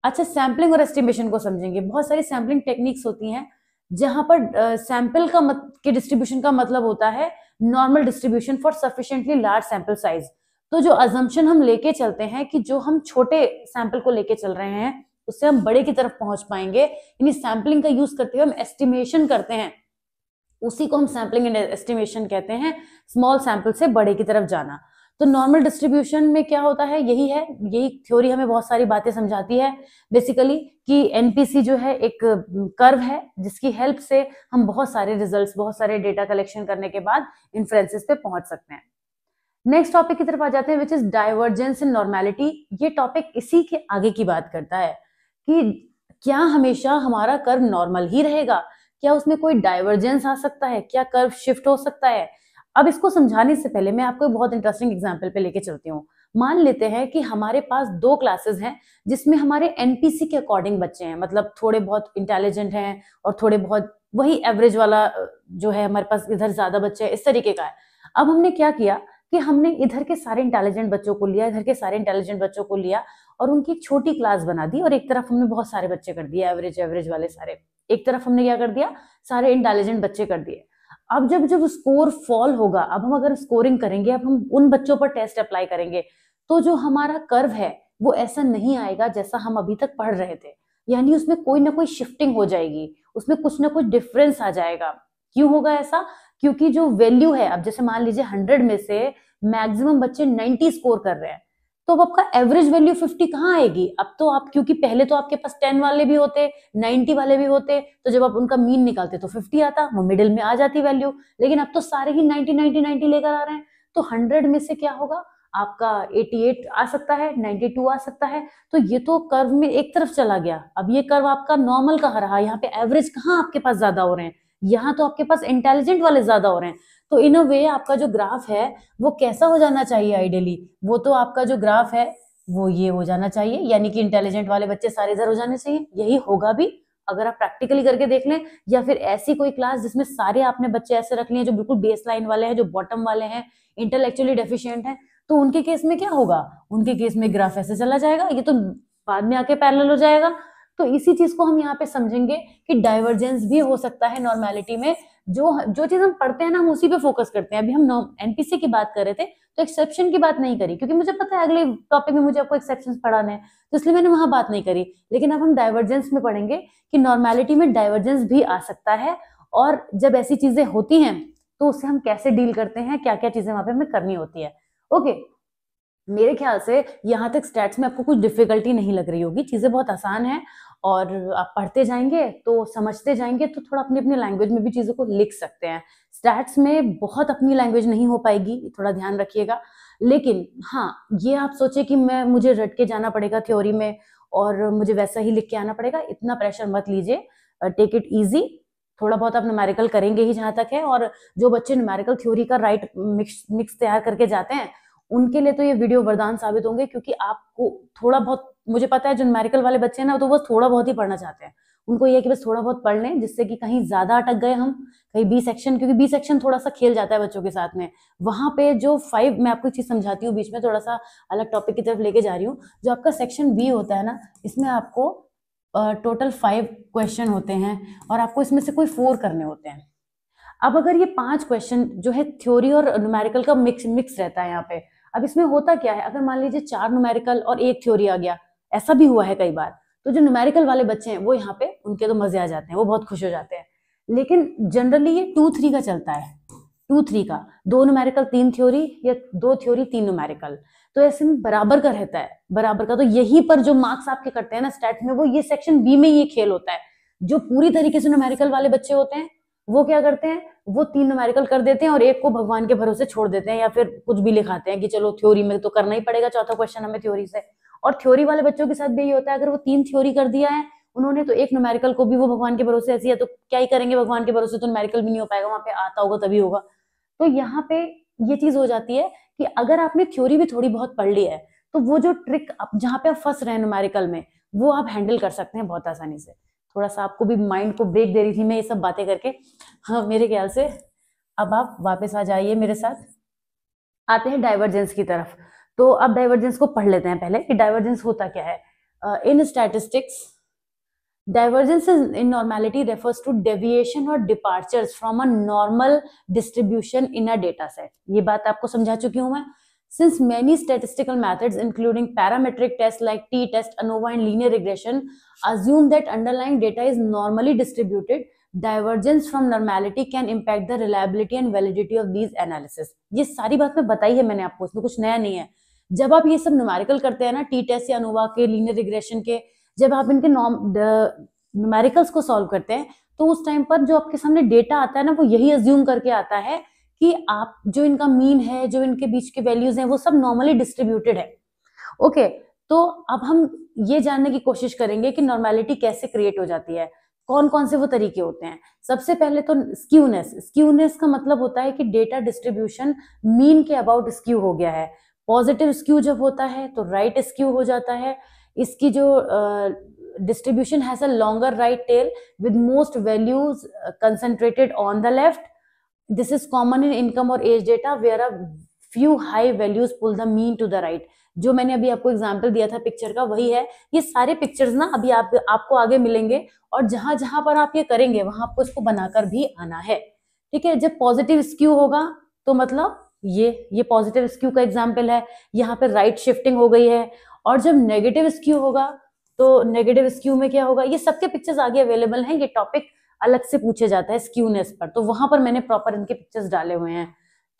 अच्छा, सैम्पलिंग और एस्टिमेशन को समझेंगे। बहुत सारी सैम्पलिंग टेक्निक्स होती हैं जहां पर सैंपल का के डिस्ट्रीब्यूशन का मतलब होता है normal distribution for sufficiently large sample size. तो जो अजम्पशन हम लेके चलते हैं कि जो हम छोटे सैंपल को लेके चल रहे हैं उससे हम बड़े की तरफ पहुंच पाएंगे, यानी सैंपलिंग का यूज करते हुए हम एस्टिमेशन करते हैं, उसी को हम सैंपलिंग एंड एस्टिमेशन कहते हैं, स्मॉल सैंपल से बड़े की तरफ जाना। तो नॉर्मल डिस्ट्रीब्यूशन में क्या होता है, यही है, यही थ्योरी हमें बहुत सारी बातें समझाती है बेसिकली, कि एनपीसी जो है एक कर्व है जिसकी हेल्प से हम बहुत सारे रिजल्ट्स, बहुत सारे डेटा कलेक्शन करने के बाद इन्फ्रेंसेस पे पहुंच सकते हैं। नेक्स्ट टॉपिक की तरफ आ जाते हैं, which is divergence in normality. ये टॉपिक इसी के आगे की बात करता है कि क्या हमेशा हमारा कर्व नॉर्मल ही रहेगा, क्या उसमें कोई डाइवर्जेंस आ सकता है, क्या कर्व शिफ्ट हो सकता है। अब इसको समझाने से पहले मैं आपको एक बहुत इंटरेस्टिंग एग्जांपल पे लेके चलती हूँ। मान लेते हैं कि हमारे पास 2 क्लासेस हैं जिसमें हमारे एनपीसी के अकॉर्डिंग बच्चे हैं, मतलब थोड़े बहुत इंटेलिजेंट हैं और थोड़े बहुत वही एवरेज वाला जो है, हमारे पास इधर ज्यादा बच्चे हैं, इस तरीके का है। अब हमने क्या किया कि हमने इधर के सारे इंटेलिजेंट बच्चों को लिया, इधर के सारे इंटेलिजेंट बच्चों को लिया और उनकी एक छोटी क्लास बना दी, और एक तरफ हमने बहुत सारे बच्चे कर दिए, एवरेज वाले सारे, एक तरफ हमने क्या कर दिया, सारे इंटेलिजेंट बच्चे कर दिए। अब जब जब स्कोर फॉल होगा, अब हम अगर स्कोरिंग करेंगे, अब हम उन बच्चों पर टेस्ट अप्लाई करेंगे, तो जो हमारा कर्व है वो ऐसा नहीं आएगा जैसा हम अभी तक पढ़ रहे थे, यानी उसमें कोई ना कोई शिफ्टिंग हो जाएगी, उसमें कुछ ना कुछ डिफरेंस आ जाएगा। क्यों होगा ऐसा? क्योंकि जो वैल्यू है, अब जैसे मान लीजिए 100 में से मैक्सिमम बच्चे 90 स्कोर कर रहे हैं, तो अब आपका एवरेज वैल्यू 50 कहाँ आएगी? अब तो आप, क्योंकि पहले तो आपके पास 10 वाले भी होते, 90 वाले भी होते, तो जब आप उनका मीन निकालते तो 50 आता, वो मिडिल में आ जाती वैल्यू। लेकिन अब तो सारे ही 90 90 90 लेकर आ रहे हैं, तो 100 में से क्या होगा, आपका 88 आ सकता है, 92 आ सकता है। तो ये तो कर्व में एक तरफ चला गया। अब ये कर्व आपका नॉर्मल कहाँ रहा? यहाँ पे एवरेज कहाँ आपके पास ज्यादा हो रहे हैं, यहाँ तो आपके पास इंटेलिजेंट वाले ज्यादा हो रहे हैं। तो इन अ वे आपका जो ग्राफ है वो कैसा हो जाना चाहिए आइडियली? वो तो आपका जो ग्राफ है वो ये हो जाना चाहिए, यानी कि इंटेलिजेंट वाले बच्चे सारे इधर हो जाने चाहिए। यही होगा भी अगर आप प्रैक्टिकली करके देख लें, या फिर ऐसी कोई क्लास जिसमें सारे आपने बच्चे ऐसे रख लिए जो बिल्कुल बेस लाइन वाले हैं, जो बॉटम वाले हैं, इंटेलेक्चुअली डेफिशिएंट हैं, तो उनके केस में क्या होगा? उनके केस में ग्राफ ऐसे चला जाएगा, ये तो बाद में आके पैरेलल हो जाएगा। तो इसी चीज को हम यहाँ पे समझेंगे कि डाइवर्जेंस भी हो सकता है नॉर्मेलिटी में। जो चीज हम पढ़ते हैं ना, हम उसी पे फोकस करते हैं। अभी हम एनपीसी की बात कर रहे थे तो एक्सेप्शन की बात नहीं करी, क्योंकि मुझे पता है अगले टॉपिक में मुझे आपको एक्सेप्शंस पढ़ाने हैं, तो इसलिए मैंने वहां बात नहीं करी। लेकिन अब हम डाइवर्जेंस में पढ़ेंगे कि नॉर्मेलिटी में डाइवर्जेंस भी आ सकता है, और जब ऐसी चीजें होती हैं तो उससे हम कैसे डील करते हैं, क्या क्या चीजें वहां पे हमें करनी होती है। ओके, मेरे ख्याल से यहाँ तक स्टैट्स में आपको कुछ डिफिकल्टी नहीं लग रही होगी, चीजें बहुत आसान है, और आप पढ़ते जाएंगे तो समझते जाएंगे, तो थोड़ा अपनी अपनी लैंग्वेज में भी चीजों को लिख सकते हैं। स्टैट्स में बहुत अपनी लैंग्वेज नहीं हो पाएगी, थोड़ा ध्यान रखिएगा। लेकिन हाँ, ये आप सोचे कि मुझे रट के जाना पड़ेगा थ्योरी में और मुझे वैसा ही लिख के आना पड़ेगा, इतना प्रेशर मत लीजिए। Take it easy. थोड़ा बहुत आप न्यूमेरिकल करेंगे ही जहां तक है, और जो बच्चे न्यूमेरिकल थ्योरी का राइट मिक्स तैयार करके जाते हैं उनके लिए तो ये वीडियो वरदान साबित होंगे, क्योंकि आपको थोड़ा बहुत, मुझे पता है जो न्यूमेरिकल वाले बच्चे हैं ना, तो वो थोड़ा बहुत ही पढ़ना चाहते हैं, उनको ये कि बस थोड़ा बहुत पढ़ लें, जिससे कि कहीं ज्यादा अटक गए हम, कहीं बी सेक्शन, क्योंकि बी सेक्शन थोड़ा सा खेल जाता है बच्चों के साथ में। वहां पे जो 5, मैं आपको एक चीज समझाती हूँ बीच में, थोड़ा सा अलग टॉपिक की तरफ लेके जा रही हूँ। जो आपका सेक्शन बी होता है ना, इसमें आपको टोटल 5 क्वेश्चन होते हैं और आपको इसमें से कोई 4 करने होते हैं। अब अगर ये 5 क्वेश्चन जो है थ्योरी और न्यूमेरिकल का मिक्स रहता है यहाँ पे। अब इसमें होता क्या है, अगर मान लीजिए 4 न्यूमेरिकल और 1 थ्योरी आ गया, ऐसा भी हुआ है कई बार, तो जो न्यूमेरिकल वाले बच्चे हैं वो यहाँ पे उनके तो मजे आ जाते हैं, वो बहुत खुश हो जाते हैं। लेकिन जनरली ये 2-3 का चलता है, 2-3 का, 2 न्यूमेरिकल 3 थ्योरी, या 2 थ्योरी 3 न्यूमेरिकल। तो ऐसे में बराबर का रहता है, बराबर का। तो यहीं पर जो मार्क्स आपके कटते हैं ना स्टैट में, वो ये सेक्शन बी में ये खेल होता है। जो पूरी तरीके से न्यूमेरिकल वाले बच्चे होते हैं वो क्या करते हैं, वो 3 न्यूमेरिकल कर देते हैं और 1 को भगवान के भरोसे छोड़ देते हैं, या फिर कुछ भी लिखाते हैं कि चलो थ्योरी में तो करना ही पड़ेगा चौथा क्वेश्चन हमें थ्योरी से। और थ्योरी वाले बच्चों के साथ भी यही होता है, अगर वो 3 थ्योरी कर दिया है उन्होंने, तो 1 न्यूमेरिकल को भी वो भगवान के भरोसे ऐसी है तो क्या ही करेंगे भगवान के भरोसे, तो न्यूमेरिकल भी नहीं हो पाएगा, वहां पे आता होगा तभी होगा। तो यहाँ पे ये चीज हो जाती है कि अगर आपने थ्योरी भी थोड़ी बहुत पढ़ ली है, तो वो जो ट्रिक जहां पे आप फंस रहे हैं न्यूमेरिकल में, वो आप हैंडल कर सकते हैं बहुत आसानी से। थोड़ा सा आपको भी माइंड को ब्रेक दे रही थी मैं ये सब बातें करके। हाँ, मेरे ख्याल से अब आप वापस आ जाइए मेरे साथ, आते हैं डाइवर्जेंस की तरफ। तो अब डाइवर्जेंस को पढ़ लेते हैं पहले कि डाइवर्जेंस होता क्या है। इन statistics, divergence in normality refers to deviation or departures from a normal distribution in a data set. ये बात आपको समझा चुकी हूं मैं। Since many statistical methods including parametric tests like t-test, ANOVA and linear regression assume that underlying data is normally distributed, divergence from normality can impact the reliability and validity of these analysis. ये सारी बात मैं बताई है मैंने आपको, इसमें कुछ नया नहीं है। जब आप ये सब न्यूमेरिकल करते हैं ना, t-test या ANOVA के, linear regression के, जब आप इनके न्यूमेरिकल्स को सॉल्व करते हैं, तो उस टाइम पर जो आपके सामने डेटा आता है ना, वो यही अज्यूम करके आता है कि आप जो इनका मीन है, जो इनके बीच के वैल्यूज हैं, वो सब नॉर्मली डिस्ट्रीब्यूटेड है। ओके, तो अब हम ये जानने की कोशिश करेंगे कि नॉर्मेलिटी कैसे क्रिएट हो जाती है, कौन कौन से वो तरीके होते हैं। सबसे पहले तो स्क्यूनेस। स्क्यूनेस का मतलब होता है कि डेटा डिस्ट्रीब्यूशन मीन के अबाउट स्क्यू हो गया है। पॉजिटिव स्क्यू जब होता है तो राइट स्क्यू हो जाता है। इसकी जो distribution has a longer right tail with most values concentrated on the left. This is common in income or age data where a few high values pull the mean to the right. जो मैंने अभी आपको example दिया था picture का, वही है। ये सारे पिक्चर्स ना अभी आपको आगे मिलेंगे, और जहां जहां पर आप ये करेंगे वहां आपको इसको बनाकर भी आना है। ठीक है, जब पॉजिटिव स्क्यू होगा तो मतलब ये पॉजिटिव स्क्यू का एग्जाम्पल है, यहाँ पे राइट शिफ्टिंग हो गई है। और जब नेगेटिव स्क्यू होगा तो नेगेटिव स्क्यू में क्या होगा, ये सबके पिक्चर्स आगे अवेलेबल हैं, ये टॉपिक अलग से पूछे जाता है स्क्यूनेस पर, तो वहां पर मैंने प्रॉपर इनके पिक्चर्स डाले हुए हैं।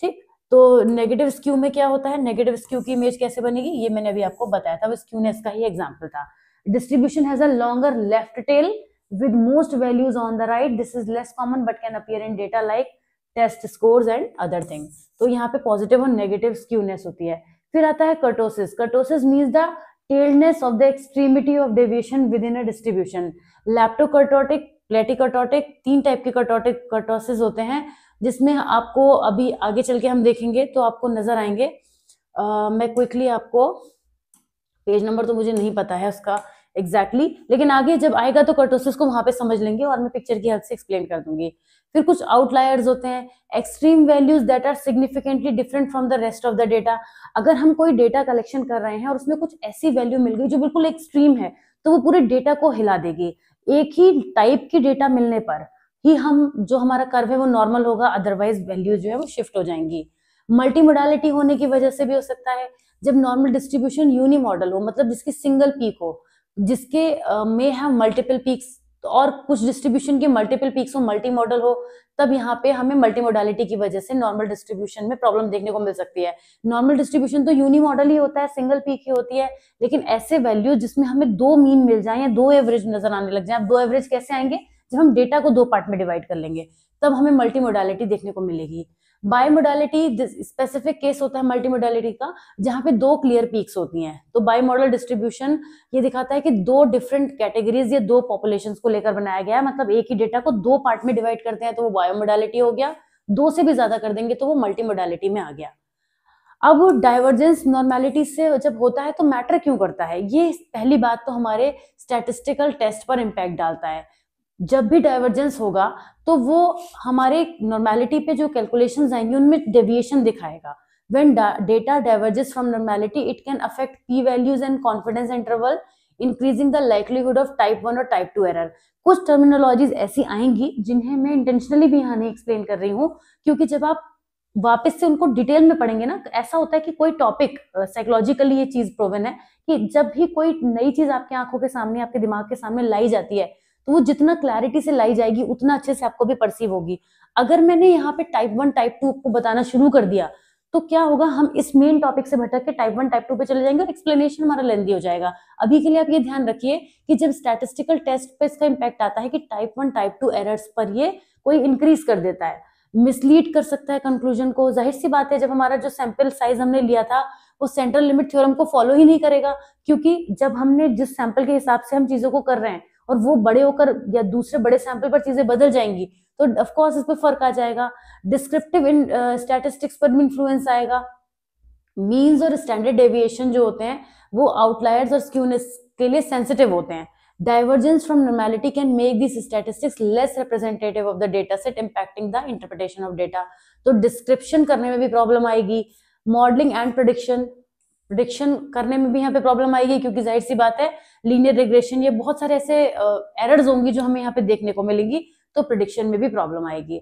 ठीक, तो नेगेटिव स्क्यू में क्या होता है, नेगेटिव स्क्यू की इमेज कैसे बनेगी, ये मैंने अभी आपको बताया था, वो स्क्यूनेस का ही एग्जाम्पल था। Distribution has a longer left tail with most values on the right. This is less common but can appear in data like test scores and other things. तो यहाँ पे पॉजिटिव और नेगेटिव स्क्यूनेस होती है। फिर आता है kurtosis. Kurtosis means the tailedness of the extremity of deviation with in a distribution. Leptokurtic, platykurtic, 3 type के कर्टोसिस होते हैं, जिसमें आपको अभी आगे चल के हम देखेंगे तो आपको नजर आएंगे। मैं क्विकली आपको, पेज नंबर तो मुझे नहीं पता है उसका एग्जैक्टली, लेकिन आगे जब आएगा तो कर्टोसिस को वहां पे समझ लेंगे और मैं पिक्चर की हेल्प से एक्सप्लेन कर दूंगी। फिर कुछ आउटलायर्स होते हैं, extreme values that are significantly different from the rest of the data. अगर हम कोई डेटा कलेक्शन कर रहे हैं और उसमें कुछ ऐसी वैल्यू मिल गई जो बिल्कुल एक्सट्रीम है, तो वो पूरे डेटा को हिला देगी। एक ही टाइप की डेटा मिलने पर ही हम जो हमारा कर्व है वो नॉर्मल होगा, अदरवाइज वैल्यू जो है वो शिफ्ट हो जाएंगी। मल्टीमोडालिटी होने की वजह से भी हो सकता है। जब नॉर्मल डिस्ट्रीब्यूशन यूनी मॉडल हो, मतलब जिसकी सिंगल पीक हो, जिसके में हैव मल्टीपल पीक्स, और कुछ डिस्ट्रीब्यूशन के मल्टीपल पीक्स हो, मल्टी मॉडल हो, तब यहाँ पे हमें मल्टी मोडालिटी की वजह से नॉर्मल डिस्ट्रीब्यूशन में प्रॉब्लम देखने को मिल सकती है। नॉर्मल डिस्ट्रीब्यूशन तो यूनी मॉडल ही होता है, सिंगल पीक ही होती है, लेकिन ऐसे वैल्यू जिसमें हमें 2 मीन मिल जाए या 2 एवरेज नजर आने लग जाए। अब 2 एवरेज कैसे आएंगे, जब हम डेटा को 2 पार्ट में डिवाइड कर लेंगे, तब हमें मल्टी मोडालिटी देखने को मिलेगी। बायमोडालिटी स्पेसिफिक केस होता है मल्टी मोडालिटी का, जहां पे 2 क्लियर पीक्स होती हैं। तो बायमॉडल डिस्ट्रीब्यूशन ये दिखाता है कि 2 डिफरेंट कैटेगरीज या 2 पॉपुलेशंस को लेकर बनाया गया है, मतलब एक ही डेटा को 2 पार्ट में डिवाइड करते हैं तो वो बायोमोडालिटी हो गया, 2 से भी ज्यादा कर देंगे तो वो मल्टी मोडालिटी में आ गया। अब डाइवर्जेंस नॉर्मेलिटी से जब होता है तो मैटर क्यों करता है, ये पहली बात तो हमारे स्टैटिस्टिकल टेस्ट पर इंपैक्ट डालता है। जब भी डाइवर्जेंस होगा तो वो हमारे नॉर्मेलिटी पे जो कैलकुलेशंस आएंगे उनमें डेविएशन दिखाएगा. When data diverges from normality, it can affect p values and confidence interval, increasing the likelihood of type 1 और type 2 error. कुछ टर्मिनोलॉजीज ऐसी आएंगी जिन्हें मैं इंटेंशनली भी यहाँ नहीं एक्सप्लेन कर रही हूँ, क्योंकि जब आप वापस से उनको डिटेल में पढ़ेंगे ना, ऐसा होता है कि कोई टॉपिक साइकोलॉजिकली ये चीज प्रूवन है कि जब भी कोई नई चीज आपकी आंखों के सामने, आपके दिमाग के सामने लाई जाती है, तो वो जितना क्लैरिटी से लाई जाएगी उतना अच्छे से आपको भी परसीव होगी. अगर मैंने यहाँ पे टाइप 1 टाइप 2 को बताना शुरू कर दिया तो क्या होगा, हम इस मेन टॉपिक से भटक के टाइप 1 टाइप 2 पे चले जाएंगे और एक्सप्लेनेशन हमारा लेंदी हो जाएगा. अभी के लिए आप ये ध्यान रखिए कि जब स्टैटिस्टिकल टेस्ट पे इसका इंपैक्ट आता है कि टाइप 1 टाइप 2 एरर्स पर ये कोई इंक्रीज कर देता है, मिसलीड कर सकता है कंक्लूजन को. जाहिर सी बात है, जब हमारा जो सैंपल साइज हमने लिया था वो सेंट्रल लिमिट थ्योरम को फॉलो ही नहीं करेगा, क्योंकि जब हमने जिस सैंपल के हिसाब से हम चीजों को कर रहे हैं और वो बड़े होकर या दूसरे बड़े सैंपल पर चीजें बदल जाएंगी तो ऑफ कोर्स इस पर फर्क आ जाएगा. डिस्क्रिप्टिव इन स्टैटिस्टिक्स पर भी इन्फ्लुएंस आएगा. मीन्स और स्टैंडर्ड डेविएशन जो होते हैं वो आउटलायर्स और स्क्यूनेस के लिए सेंसिटिव होते हैं. Divergence from normality can make these statistics less representative of the data set, impacting the interpretation of data. तो डिस्क्रिप्शन करने में भी प्रॉब्लम आएगी. मॉडलिंग एंड प्रिडिक्शन करने में भी यहाँ पे प्रॉब्लम आएगी, क्योंकि जाहिर सी बात है लीनियर रिग्रेशन, ये बहुत सारे ऐसे एरर्स होंगी जो हमें यहाँ पे देखने को मिलेंगी, तो प्रिडिक्शन में भी प्रॉब्लम आएगी.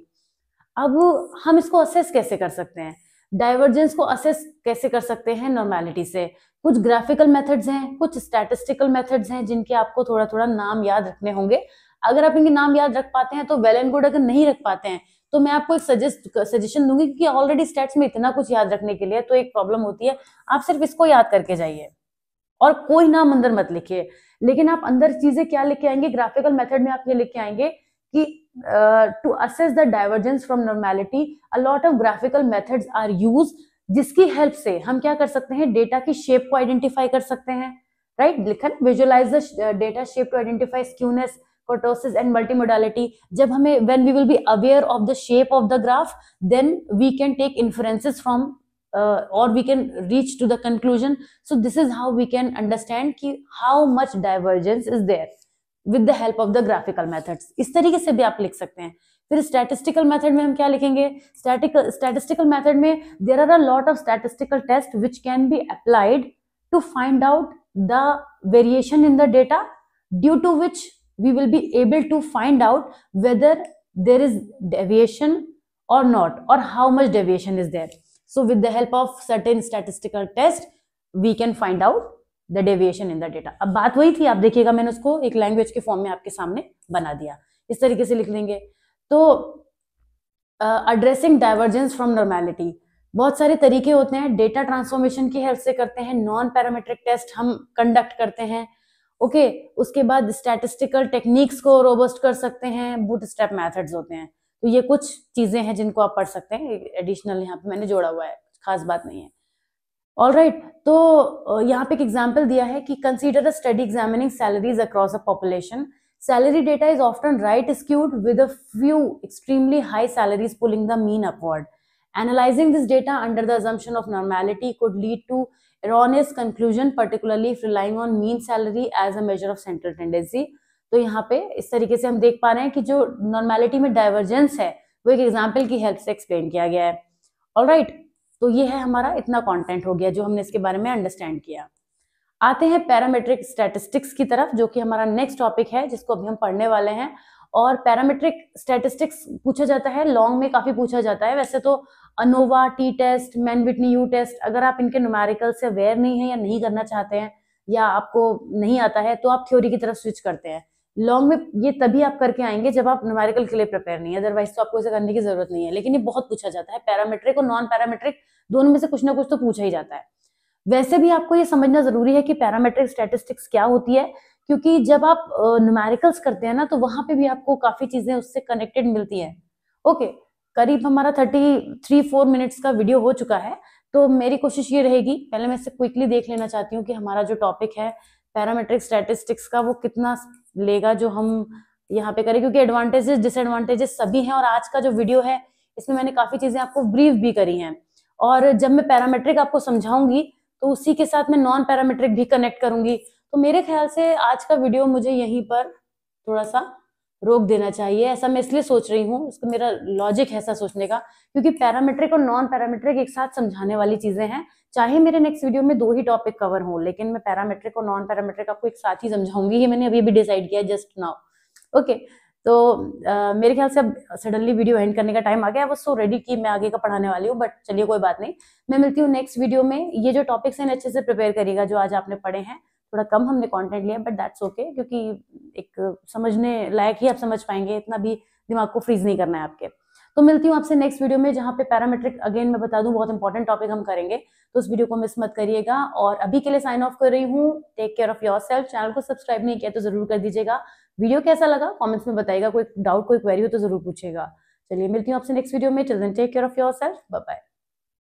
अब हम इसको असेस कैसे कर सकते हैं, डाइवर्जेंस को असेस कैसे कर सकते हैं नॉर्मेलिटी से? कुछ ग्राफिकल मेथड्स हैं, कुछ स्टैटिस्टिकल मेथड्स हैं जिनके आपको थोड़ा थोड़ा नाम याद रखने होंगे. अगर आप इनके नाम याद रख पाते हैं तो वेल एंड गुड, अगर नहीं रख पाते हैं तो मैं आपको एक सजेशन दूंगी, क्योंकि ऑलरेडी स्टैट्स में इतना कुछ याद रखने के लिए तो एक प्रॉब्लम होती है. आप सिर्फ इसको याद करके जाइए और कोई नाम अंदर मत लिखिए, लेकिन आप अंदर चीजें क्या लिख के आएंगे, ग्राफिकल मेथड में आप ये लिख के आएंगे कि to assess the divergence from normality a lot of graphical methods are used, जिसकी हेल्प से हम क्या कर सकते हैं, डेटा की शेप को आइडेंटिफाई कर सकते हैं. राइट, लिखा है visualize the data shape to identify skewness, kurtosis and multimodality. जब हमें when we will be aware of the shape of the graph, then we can take inferences from or we can reach to the conclusion. So this is how we can understand कि how much divergence is there with the help of the graphical methods. इस तरीके से भी आप लिख सकते हैं. फिर statistical method में हम क्या लिखेंगे, statistical method में there are a lot of statistical tests which can be applied to find out the variation in the data, due to which we will be able to find out whether there is deviation or not, or how much deviation is there. So with the help of certain statistical test we can find out the deviation in the data. अब बात वही थी, आप देखिएगा मैंने उसको एक language के फॉर्म में आपके सामने बना दिया. इस तरीके से लिख लेंगे. तो एड्रेसिंग डाइवर्जेंस फ्रॉम नॉर्मेलिटी, बहुत सारे तरीके होते हैं. डेटा ट्रांसफॉर्मेशन की हेल्प से करते हैं, नॉन पैरामेट्रिक टेस्ट हम कंडक्ट करते हैं. ओके, उसके बाद स्टैटिस्टिकल टेक्निक्स को रोबस्ट कर सकते हैं, बूटस्ट्रैप मेथड्स होते हैं. तो ये कुछ चीजें हैं जिनको आप पढ़ सकते हैं, एडिशनल यहाँ पे मैंने जोड़ा हुआ है, खास बात नहीं है. ऑलराइट, तो यहाँ पे एक एग्जांपल दिया है कि consider a study examining salaries across a population. Salary data is often right skewed with a few extremely high salaries pulling the mean upward. Analyzing this data under the assumption of normality could lead to erroneous conclusion, particularly if relying on mean salary as a measure of central tendency. तो यहाँ पे इस तरीके से हम देख पा रहे हैं कि जो नॉर्मेलिटी में डाइवर्जेंस है वो एक एग्जाम्पल की हेल्प से एक्सप्लेन किया गया है. ऑलराइट, तो ये है हमारा इतना कंटेंट हो गया जो हमने इसके बारे में अंडरस्टैंड किया. आते हैं पैरामेट्रिक स्टैटिस्टिक्स की तरफ, जो कि हमारा नेक्स्ट टॉपिक है जिसको अभी हम पढ़ने वाले हैं. और पैरामेट्रिक स्टैटिस्टिक्स पूछा जाता है, लॉन्ग में काफी पूछा जाता है. वैसे तो ANOVA, T test, Mann Whitney U test, अगर आप इनके न्यूमेरिकल से अवेयर नहीं है या नहीं करना चाहते हैं या आपको नहीं आता है तो आप थ्योरी की तरफ स्विच करते हैं. लॉन्ग में ये तभी आप करके आएंगे जब आप न्यूमेरिकल के लिए प्रिपेयर नहीं है, अदरवाइज तो आपको इसे करने की जरूरत नहीं है. लेकिन ये बहुत पूछा जाता है, पैरामेट्रिक और नॉन पैरामेट्रिक दोनों में से कुछ ना कुछ तो पूछा ही जाता है. वैसे भी आपको ये समझना जरूरी है कि पैरामेट्रिक स्टैटिस्टिक्स क्या होती है, क्योंकि जब आप न्यूमेरिकल्स करते हैं ना तो वहां पे भी आपको काफी चीजें उससे कनेक्टेड मिलती है. ओके, करीब हमारा 33-4 मिनट्स का वीडियो हो चुका है, तो मेरी कोशिश ये रहेगी, पहले मैं इसे क्विकली देख लेना चाहती हूँ कि हमारा जो टॉपिक है पैरामेट्रिक स्टैटिस्टिक्स का वो कितना लेगा जो हम यहाँ पे करें, क्योंकि एडवांटेजेस डिसएडवांटेजेस सभी हैं. और आज का जो वीडियो है इसमें मैंने काफी चीजें आपको ब्रीफ भी करी हैं, और जब मैं पैरामेट्रिक आपको समझाऊंगी तो उसी के साथ मैं नॉन पैरामेट्रिक भी कनेक्ट करूंगी. तो मेरे ख्याल से आज का वीडियो मुझे यहीं पर थोड़ा सा रोक देना चाहिए। ऐसा मैं इसलिए सोच रही हूँ, उसका मेरा लॉजिक है ऐसा सोचने का, क्योंकि पैरामीट्रिक और नॉन पैरामीट्रिक एक साथ समझाने वाली चीजें हैं। चाहे मेरे नेक्स्ट वीडियो में 2 ही टॉपिक कवर हो, लेकिन मैं पैरामीट्रिक और नॉन पैरामीट्रिक आपको एक साथ ही समझाऊंगी। ये मैंने अभी भी डिसाइड किया जस्ट नाउ। ओके, तो मेरे ख्याल से अब सडनली वीडियो एंड करने का टाइम आ गया। आई वाज सो रेडी कि मैं आगे का पढ़ाने वाली हूँ, बट चलिए कोई बात नहीं, मैं मिलती हूँ नेक्स्ट वीडियो में। ये जो टॉपिक्स हैं अच्छे से प्रिपेयर करिएगा, जो आज आपने पढ़े हैं। थोड़ा कम हमने कंटेंट लिया, बट दैट्स ओके, क्योंकि एक समझने लायक ही आप समझ पाएंगे, इतना भी दिमाग को फ्रीज नहीं करना है आपके। तो मिलती हूँ आपसे नेक्स्ट वीडियो में, जहाँ पे पैरामीट्रिक अगेन मैं बता दूं बहुत इंपॉर्टेंट टॉपिक हम करेंगे, तो उस वीडियो को मिस मत करिएगा। और अभी के लिए साइन ऑफ कर रही हूँ। Take care of yourself. Channel को सब्सक्राइब नहीं किया तो जरूर कर दीजिएगा। वीडियो कैसा लगा कमेंट्स में बताइएगा। कोई डाउट कोई क्वेरी हो तो जरूर पूछेगा। चलिए मिलती हूँ आपसे नेक्स्ट वीडियो में। Till then take care of yourself. Bye bye.